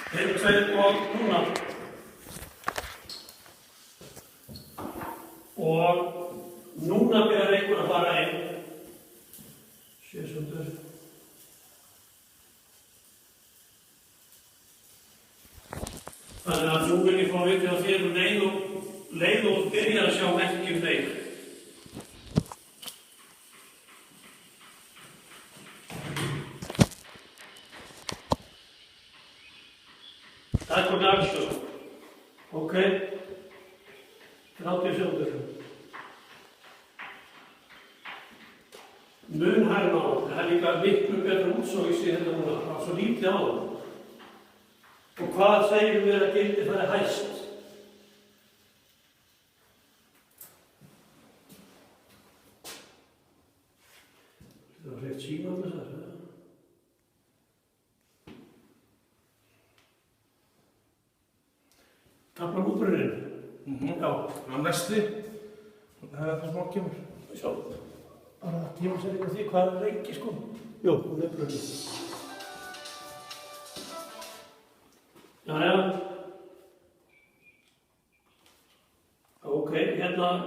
Einn, tveir og núna. Og núna byrjar einhver að fara inn. Sjösundur. Þannig að nú vil ég fá vita að þér leið og byrja að sjá merki þig. Það komið aðstöð. Ok. 30 sekundur. Mun hægna á. Það er líka miklu betra útsógis í þetta núna. Það var svo lítið á það. Og hvað segir við að gildi fari hæst? Það var hreitt síma með það. Tafla útbrunnin. Já. Á næsti. Það er það sem á kemur. Sjá. Bara tíma sér eitthvað því hvað er lengi sko. Jó, hún er brunnin. Já. Ok, hérna